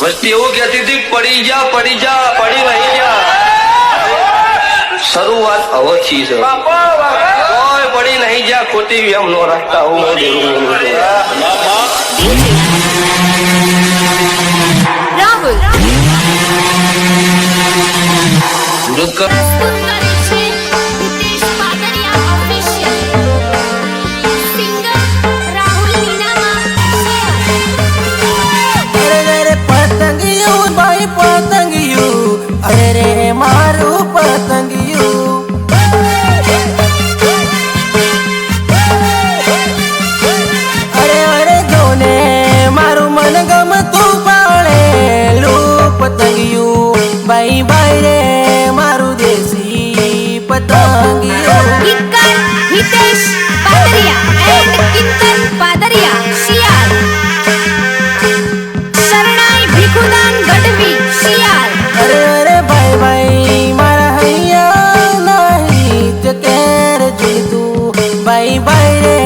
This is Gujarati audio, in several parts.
વસ્તી એવું કહેતી હતી પડી જા પડી નહીં જા શરૂઆત અવથી છે કોઈ પડી નહીં જા ખોટી એમ નો રાખતા હું રાહુલ अरे मारू पतंगियों अरे अरे जोने मारू मन गम तू पाले लू पतंगियों बाई बाई रे मारू देसी पतंगियों हितेश पादरिया एंड किंतन पादरिया शियाल शरणाई भिखुदान गढ़वी शियाल अरे अरे बाई बाई मारा हैया नहीं चकेर जीतू बाई बाई रे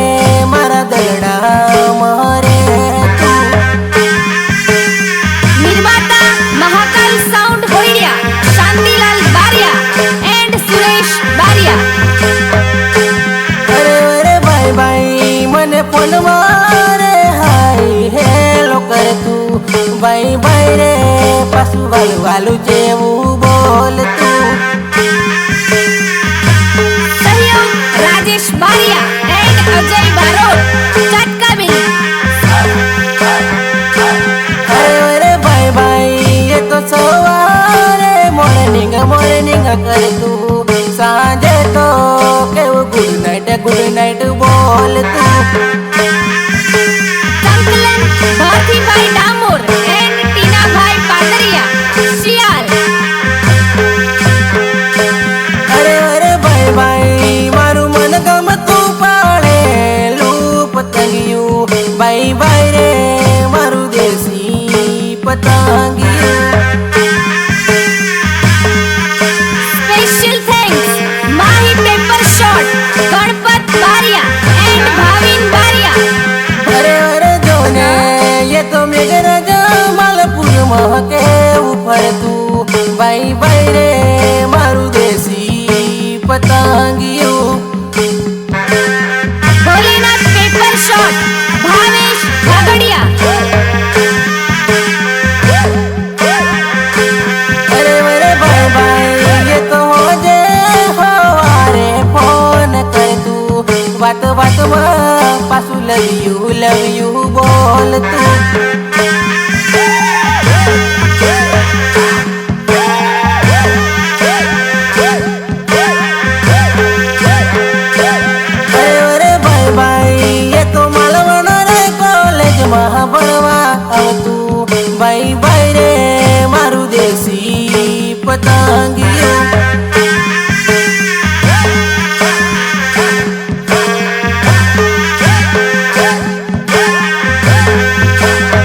मारा दलड़ा मारे तू निर्माता महाकाल साउंड होइडिया शांतिलाल बारिया एंड सुरेश बारिया अरे अरे बाई बाई मने फोन मारे हाय हेलो कर तू बाई बाई रे पासू वालू वालू जेवू बोल तू सहयोग राजेश बारिया एंड अजय बारोट चटकाबिल अरे अरे बाई बाई ये तो सवारे मॉर्निंग मॉर्निंग कर तू सांजे तो केव गुड नाइट बोल तू संकलन भाथी भाई डामोर एंड टीना भाई पादरिया शियाल अरे अरे बाई बाई मारू मन गम तू पाले लू पतंगियों बाई बाई रे मारू देसी पतंगियों special thanks Mahi paper shot Ganpat Bariya and Bhavin Bariya अरे अरे जोने ये तो मेरा जमालपुर महके ऊपर तू बाई बाई रे मारू देसी पतंगियों भोलेनाथ पेपर शॉट भावेश घागड़िया अरे अरे बाई बाई ये तो हो जे हवारे फोन कर तू बात बात में पासू लव यू बोल तू अरे अरे बाई बाई ये तो मालवण रे कॉलेज में भणवा आव तू बाई बाई रे मारू देसी पतंगियों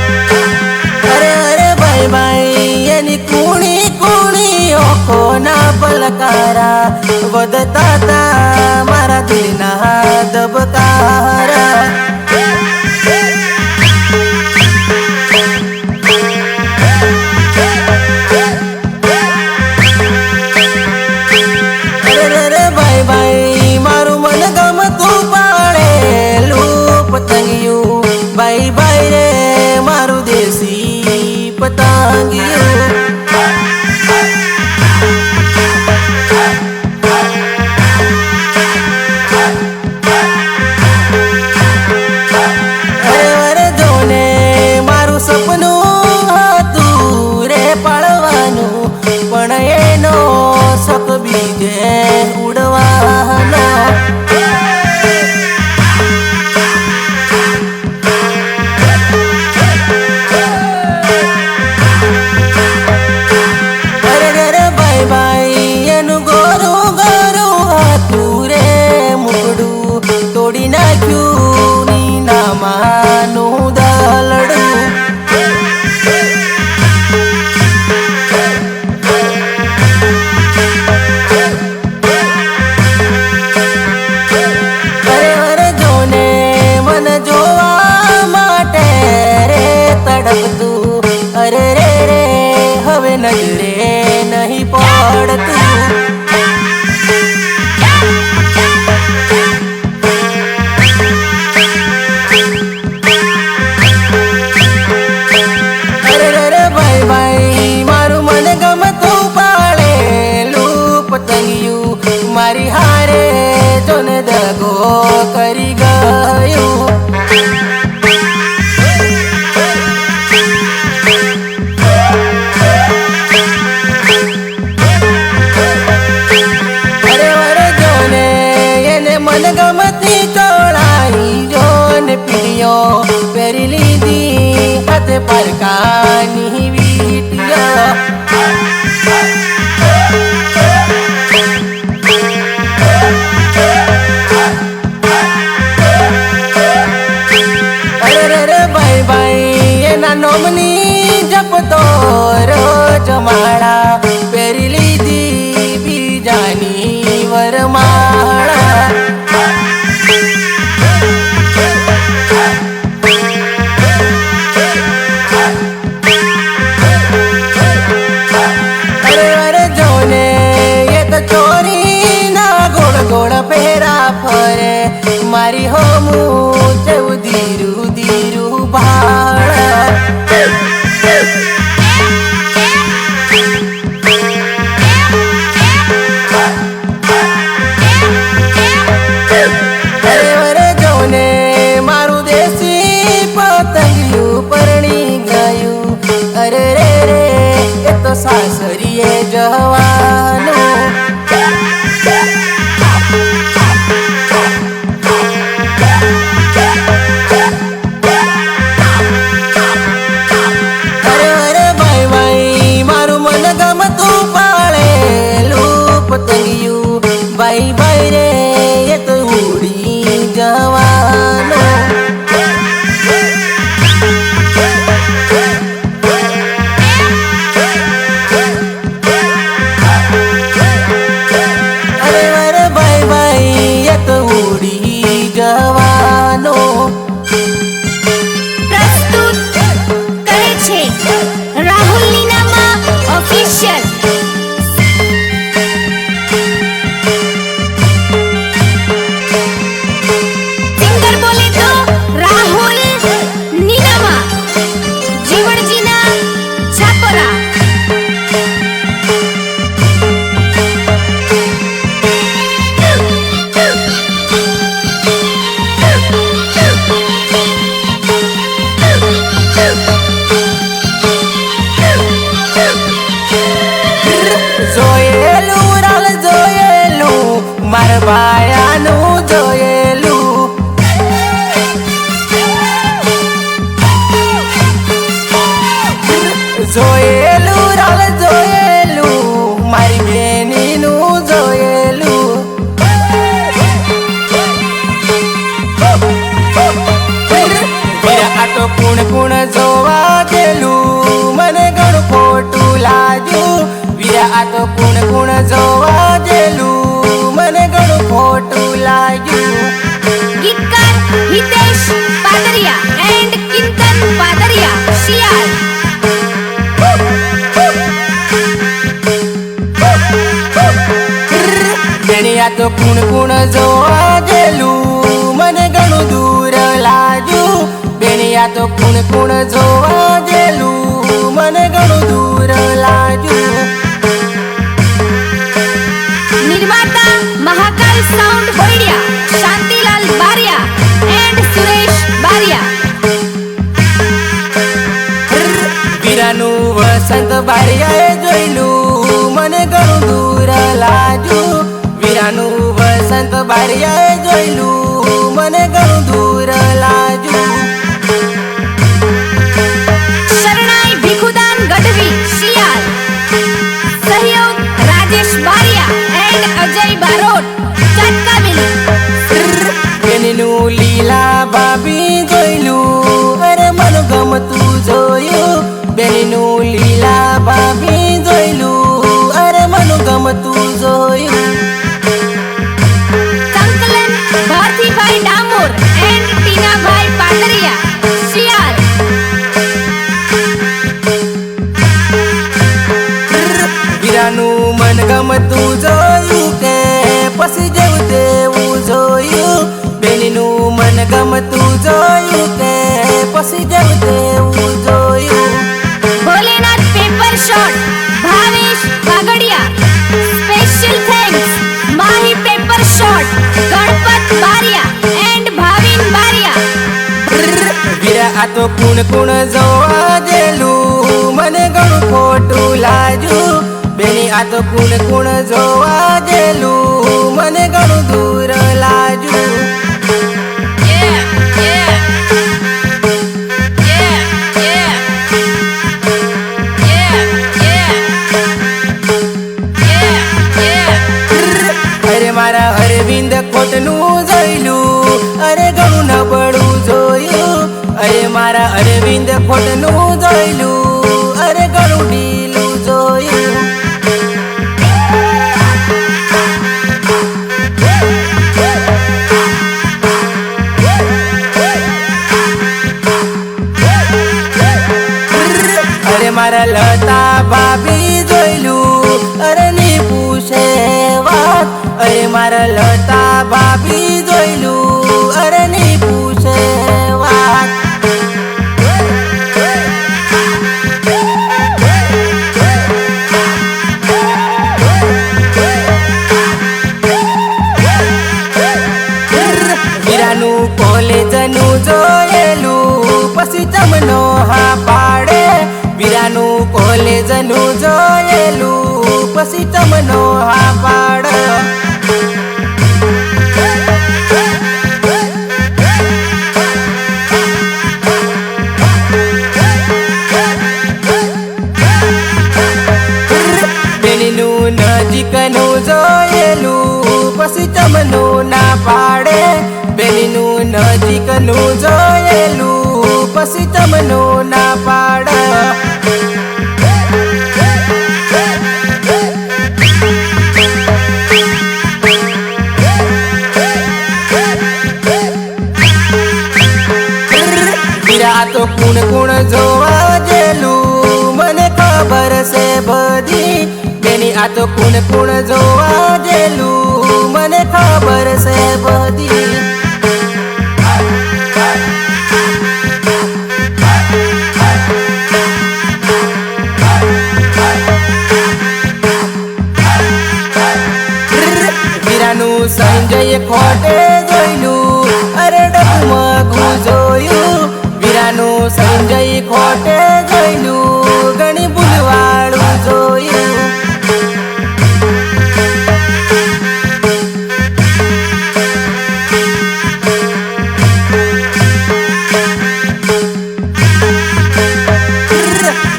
अरे अरे बाई बाई ये नी कुणी कुणी ओको ना पलकारा वदता ता मारा दिलना दबकारा अरे अरे बाई बाई मारू मन गम तू पाले लू पतंगियों बाई बाई रे मारू देसी पतंगियों अरे अरे जोने मारू सपનું હતું રે પાળવાનું પણ એનો શક બીજે ઉડવાનો મને ગમતી ચોળાઈ જો ને પીડીઓ પહેરી લીધી હાથે પરકાની વીટીઓ નોમની જપતો રોજ માળા પહેરી લીધી બીજાની વરમાળા અરે અરે જોને એ તો ચોરી ના ગોળ ગોળ પહેરા ફરે મારી હોમું જેવું ધીરું ધીરું ભાળ સાસરીએ જવાનું અરે ભાઈ ભાઈ મારું મન ગમતું પાળેલું પતંગિયું ભાઈ ભાઈ રે એ તો ઉડી જવાનું પ્રસ્તુત કરે છે રાહુલ નીનામા ઓફિશિયલ સિંગર બોલે તો રાહુલ નીનામા જીવણજીના છાપરા જોયેલું રાલ જોયેલું મારા ભાયાનું જોયેલું જોયેલું રાલ જોયેલું મારી બેનીનું જોયેલું આ તો કુણ કુણ જોવા ગયેલું મને ઘણું ખોટું લાગ્યું આ તો કુણ કુણ જોવા ગયેલું મને ઘણું ખોટું લાગ્યું ગીતકાર હિતેશ પાદરિયા એન્ડ કિંતન પાદરિયા શિયાળ આ તો કુણ કુણ જોવા ગયેલું મને ઘણું દૂર લાગ્યું બેનિયા તો કુણ કુણ જોવા ગયેલું મને ઘણું દૂર લાગ્યું નિર્માતા મહાકાલ સાઉન્ડ હોઈડિયા શાંતિલાલ બારિયા એન્ડ સુરેશ બારિયા વીરાનું વસંત બારિયાએ જોયેલું મને ઘણું દૂર લાગ્યું વીરાનું વસંત બારિયાએ જોયેલું મને ઘણું દૂર લાગ્યું શરણાઈ ભીખુદાન ગઢવી શિયાળ સહયોગ રાજેશ બારિયા એન્ડ અજય બારોટ ચાટકાબેલી બેનનું લીલા ભાભી જોયેલું અરે મન ગમતું જોયું બેનનું લીલા ભાભી જોયેલું અરે મન ગમતું જોયું સંકલન ભારતીભાઈ ડામોર એન્ડ ટીનાભાઈ પાદરિયા શિયાળ વીરાનું મન ગમતું જોયું કે પછી જેવું તેવું જોયું બેનનું મન ગમતું જોયું કે પછી જેવું તેવું જોયું Bholenath paper shot Bhavesh Bagdiya special thanks Mahi paper shot Ganpat Bariya and Bhavin Bariya વીરા આ તો કુણ કુણ જોવા ગયેલું મને ઘણું ખોટું લાગ્યું બેની આ તો કુણ કુણ જોવા ગયેલું મને ઘણું દૂર લાગ્યું અરવિંદ ખોટનું જોયેલું અરે ઘણું નબળું જોયું અરે મારા અરવિંદ ખોટનું જોયેલું અરે ઘણું ઢીલું જોયું અરે મારા લતા ભાભી જોયેલું અરે ની પૂછે વાત અરે મારા લતા ભાભી જોયેલું અરે ની પૂછે વાત વીરાનું કોલેજનું જોયેલું પછી તમનો હા પાડે વીરાનું કોલેજનું જોયેલું પછી તમનો હા પાડ બેનનું નજીકનું જોયેલું પછી તમનો ના પાડે બેનનું નજીકનું જોયેલું પછી તમનો ના પાડ વીરા તો કુણ કુણ જોવા જેલું મને ખબર છે બધી બેની આ તો કુણ કુણ જોવા જેલું મને ખબર છે બધી વીરાનું સંજય ખોટે જોયેલું અરે ડગમગું જોયું વીરાનું સંજય ખોટે જોયેલું ઘણી ભૂલવાળું જોયું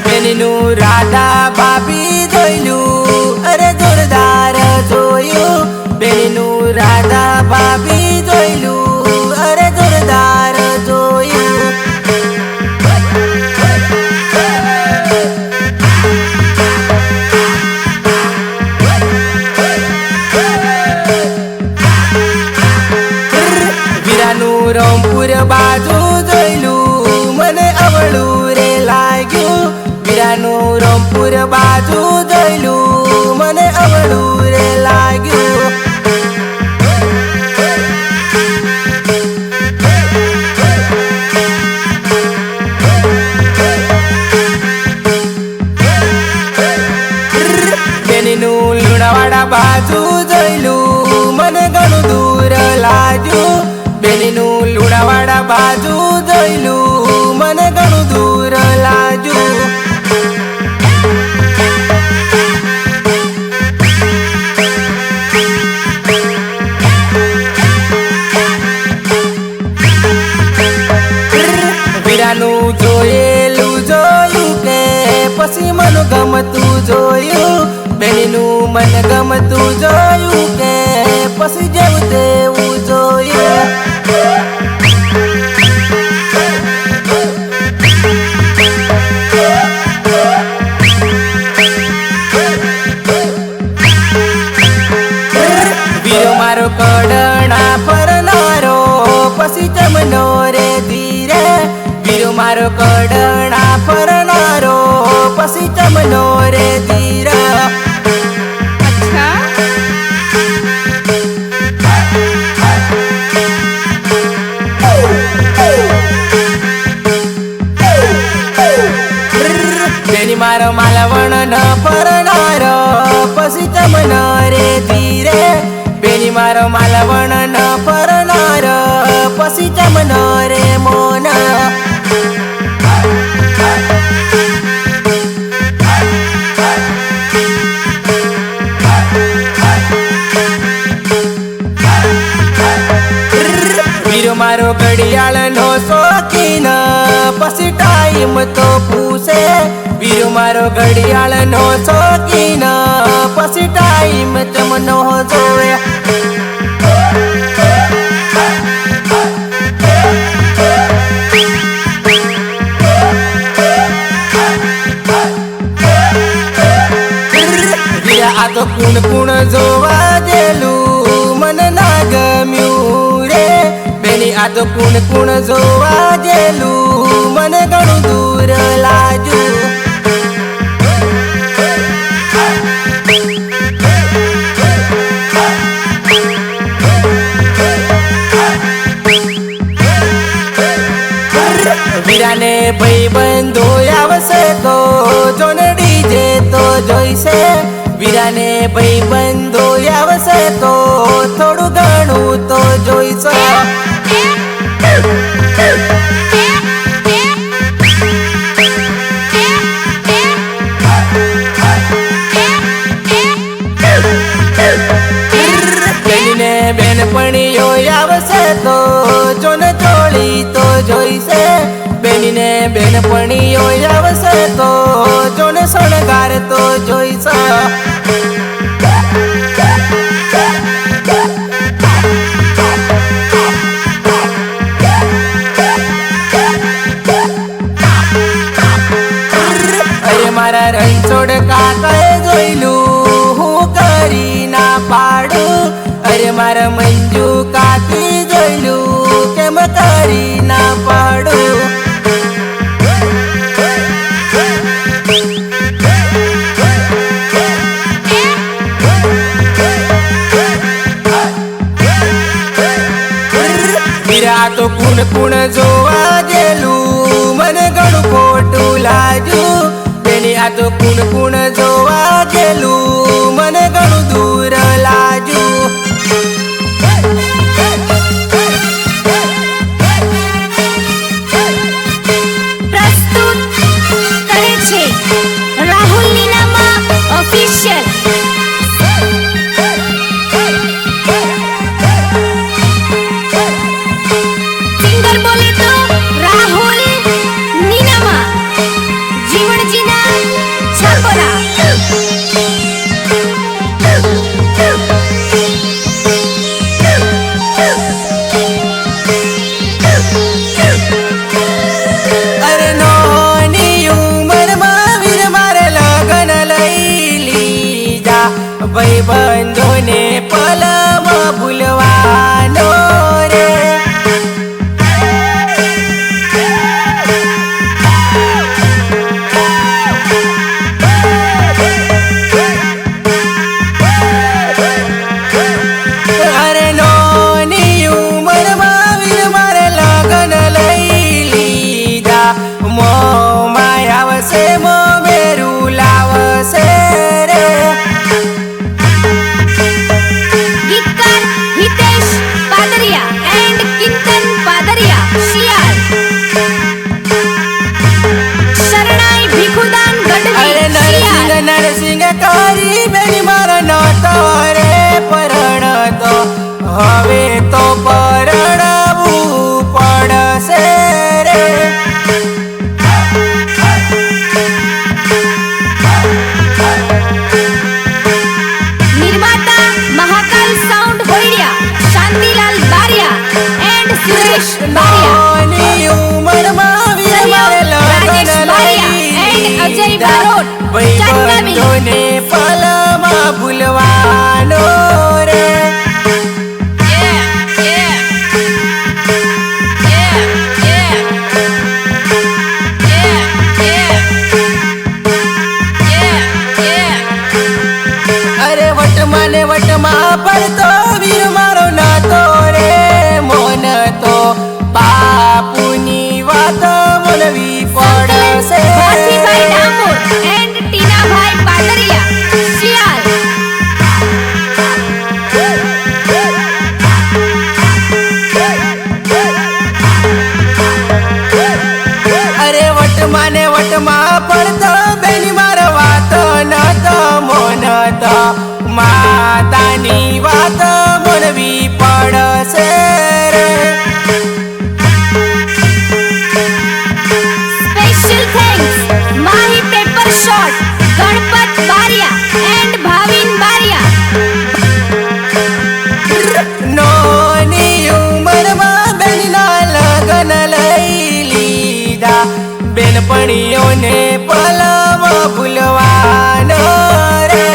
બેનનું રાધા ભાભી જોયેલું અરે જોરદાર જોયું બેનનું રાધા ભાભી જોયેલું અરે જોરદાર જોયું વીરાનું રામપુર બાજુ જોયેલું મને અવળું રે લાગ્યું વીરાનું રામપુર બાજુ જોયેલું મને અવળું રે લાગ્યું બેનનું લુણાવાડા બાજુ જોયેલું મને ઘણું દૂર લાગ્યું બેનનું લુણાવાડા બાજુ જોયેલું મને ઘણું દૂર લાગ્યું વીરાનું જોયેલું જોયું કે પછી મન ગમતું જોયું બેનનું મન ગમતું જોયું કે પછી જેવું તેવું જોયું વીરો મારો કડણા ફરનારો પછી તમનો રે ધીરે વીરો મારો કડણા ફરનારો પછી તમનો રે ધીરા અચ્છા બેની મારો માલવણ ન ફરનારો પછી તમનો રે ધીરે બેની મારો માલવણ ન ફરનારો પછી તમનો રે મોના વીરો મારો ઘડિયાળનો શોખીન પછી ટાઈમ તો પૂછે વીરો મારો ઘડિયાળનો શોખીન પછી ટાઈમ તમનો જોવે તો કુણ કુણ જોવા જેલું મને ઘણું દૂર લાગ્યું. વીરાને ભાઈબંધો આવશે તો જોને ડીજે તો જોઈશે. વીરાને ભાઈબંધો આવશે તો થોડું ઘણું તો જોઈશે. બેનને બેનપણીઓ આવશે તો જોને ચોળી તો જોઈશે. બેનને બેનપણીઓ આવશે તો જોને શણગાર તો જોઈશે. અરે મારા રણછોડ કાકાએ જોઈલું હું કરી ના પાડું. અરે મારા મંજુ કાકી જોઈલું કેમ કરી ના પાડું. વીરા તો કુણ કુણ જોવા ગયેલું મને ઘણું ખોટું લાગ્યું. બેની આ તો કુણ કુણ જોવા ગયેલું મને ઘણું દૂર લાગ્યું. પ્રસ્તુત કરે છે રાહુલ નીનામા ઓફિશિયલ. સિંગર બોલે તો રાહુલ નીનામા જીવણજીના છાપરા. અરે નોની ઉંમરમાં વીર મારે લગન લઈ લીધા. ભાઈબંધોને પલમાં ભૂલવાનો રે. અરે નોની ઉંમરમાં વીર મારે લગન લઈ લીધા. મોમાં આવશે મો મેરું લાવશે રે. ગીતકાર હિતેશ પાદરિયા એન્ડ કિંતન પાદરિયા શિયાળ. શરણાઈ ભીખુદાન ગઢવી અરે શિયાળ. નરસિંહ નરસિંહ કરી બેની મારા નતો રે પરણ તો હવે તો પરણવું પડશે રે. નિર્માતા મહાકાલ સાઉન્ડ હોઈડિયા શાંતિલાલ બારિયા એન્ડ સુરેશ બારિયા. નોની ઉંમરમાં વીર મારે રાજેશ લગન બારિયા લઈ એન્ડ અજય લીધા. બારોટ ચાંદગાવી. ભાઈબંધોને પલમાં ભૂલવાનો રે. અરે વટમાં ને વટમાં પડતો વીર મારો નાતો રે. મોન તો બાપુની વાત બોલવી પડશે. ભાતીભાઈ ડામોર એન્ડ ટીનાભાઈ પાદરિયા શિયાળ. અરે વટમાં ને વટમાં પડતો બેની મારો વાત નતો મોન તો માતાની વાત બોલવી પડશે રે. Special thanks Mahi paper shot Ganpat Bariya and Bhavin Bariya. નોની ઉંમરમાં બેનના લગન લઈ લીધા. બેનપણીઓને પલમાં ભૂલવાનો રે.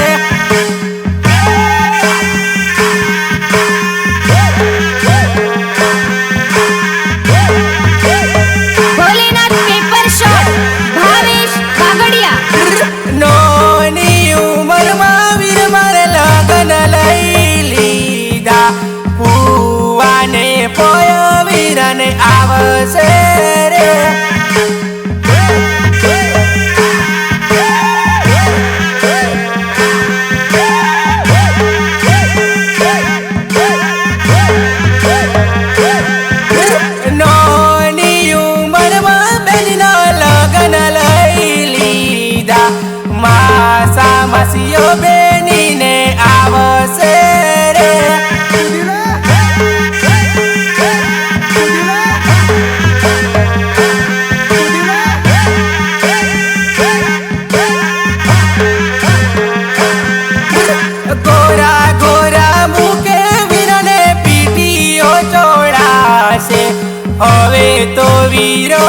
વીરો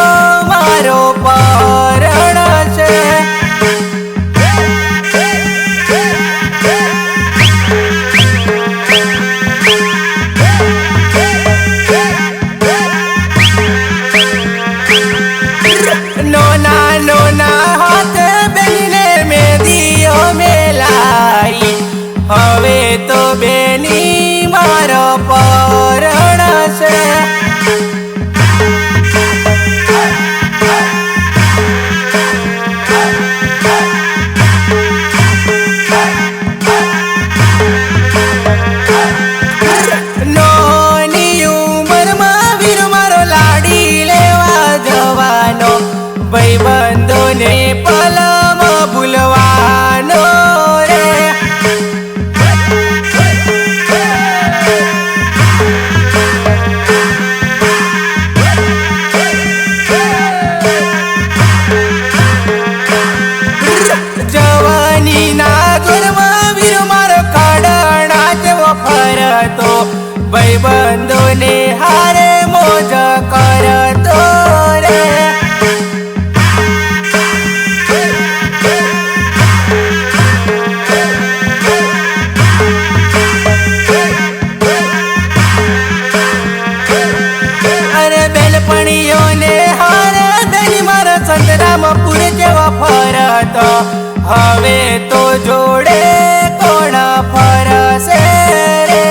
મારો પરણ છે. નોના નોના હાથ બેનને મેદીઓ મેલાઈ, હવે તો બેની મારો પરણ છે. નોની ઉંમરમાં વીર મારો લાડી લેવા જવાનો, ભાઈબંધોને પલમાં ભૂલવાનો રે. જવાનીના ઘરમાં વીર મારો કાળણા જેવો ફરતો, ભાઈબંધોને હારે મોજ કરતો રે. અરે બેલપણીઓને હારે બેની મારા સંતરામપુર જેવો ફરતો, હવે તો જોડે કોણ ફરશે રે.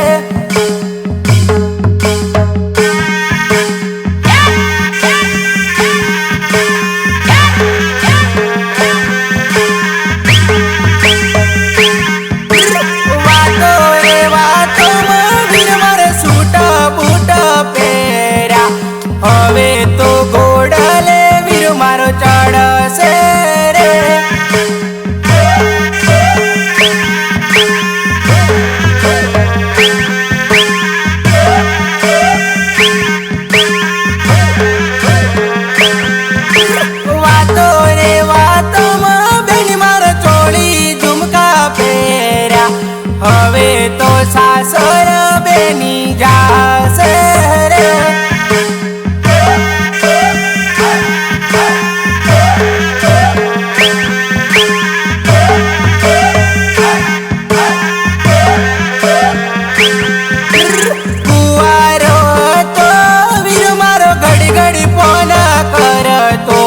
વાતો રે વાતોમાં વીર મારે સૂટ બૂટ પહેર્યા, હવે તો ઘોડલે વીર મારો ચડશે રે. વાતો રે વાતોમાં બેની મારો ચોળી ઝુમકા પહેર્યા, હવે તો સાસર બેની જાશે રે. કુંવારો હતો વીર મારો ઘડી ઘડી ફોન કરતો,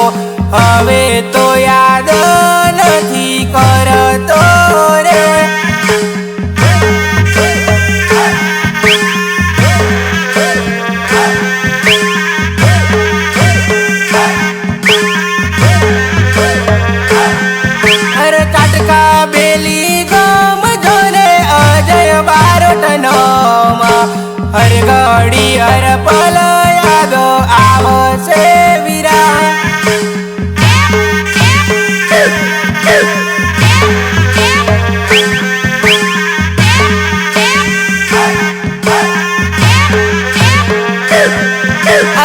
હવે તો યાદ નથી કરતો રે. અરે કાટકા બેલી ગમ જોને અજય બારોટનોમાં, હર ઘડી હર પલ યાદ આવશે વીરા.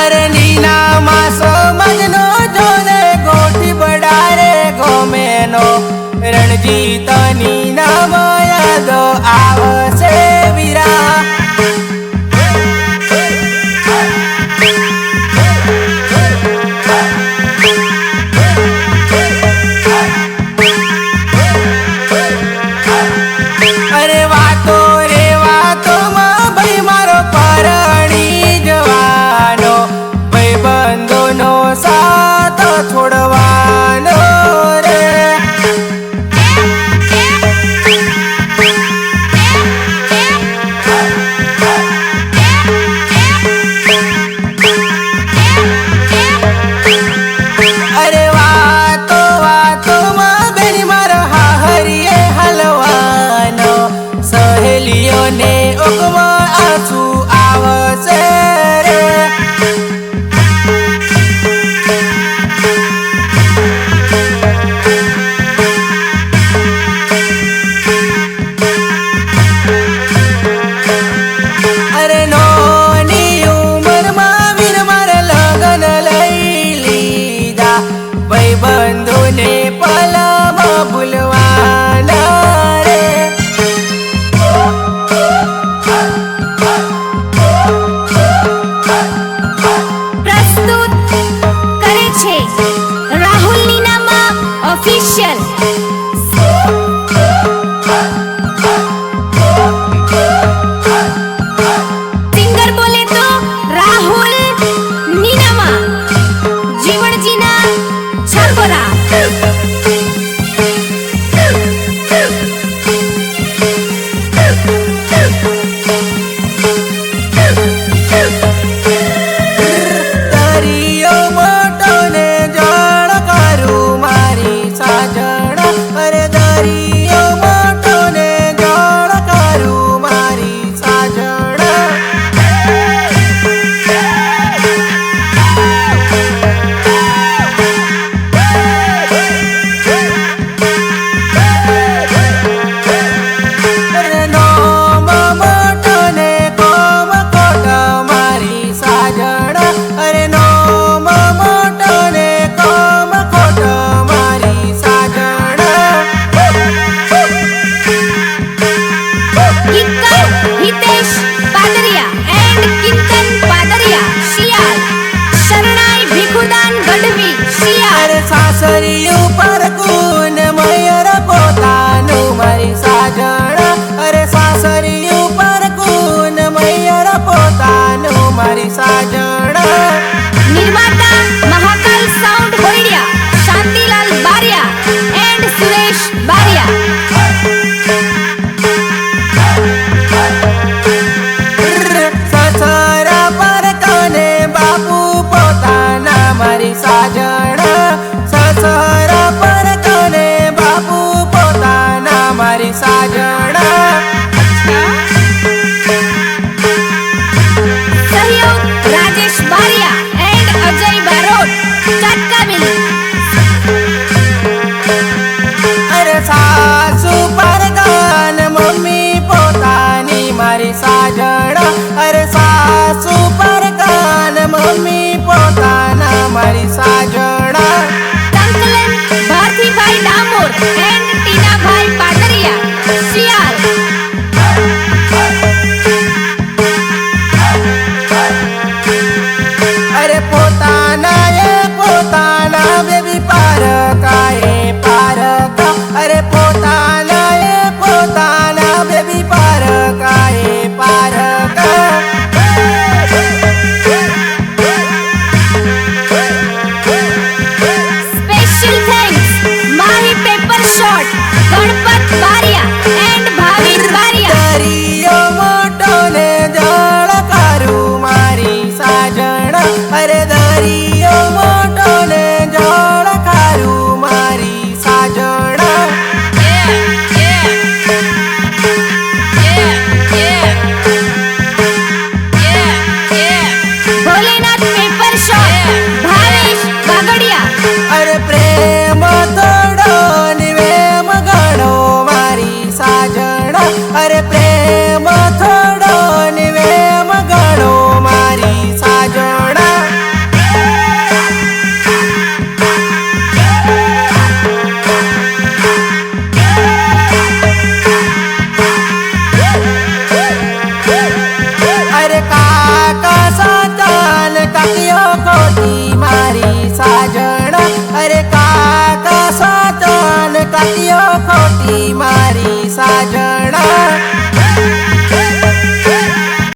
અરે નીના માસ મજનો જોને ગોઠી બડારે ગોમેનો, રણજીતની નામ યાદ આવશે વીરા. અરે વાતો રે વાતોમાં ભાઈ મારો પરણી જવાનો, ભાઈબંધોનો સાથ છોડવાનો રે. મારી સાજણ निर्माता महाकाल साउंड होइडिया शांतिलाल बारिया एंड सुरेश बारिया સસરા પર કને બાપુ પોતાના મારી સાજણ સસરા પર કને બાપુ પોતાના મારી સાજણ सहयोग राजेश बारिया एंड अजय बारोट चटका मिली અરે સાસુ પર કન મમ્મી પોતાની મારી સાજણ અરે સાસુ પર કન મમ્મી પોતાના મારી સાજણ संकलन भारती भाई डामोर एंड टीना भाई पाटरिया सियाल અરે પોતાના બેબી પારકા અરે પોતાના બેબી પારકા special thanks Mahi paper shot Ganpat Bariya and Bhavin Bariya દરિયો મોટો ને જળ કારું મારી સાજણ અરે દરિયો મોટો ને જળ કારું મારી સાજણ भोलेनाथ पेपर शॉट भावेश बागड़िया અરે પ્રેમ થોડો નિવેમ ગણો મારી સાજણ અરે પ્રેમ થોડો નિવેમ ગણો મારી સાજણ અરે કાકા સાતન કાકીઓ ખોટી મારી સાજણ અરે કાકા સાતન કાકીઓ ખોટી મારી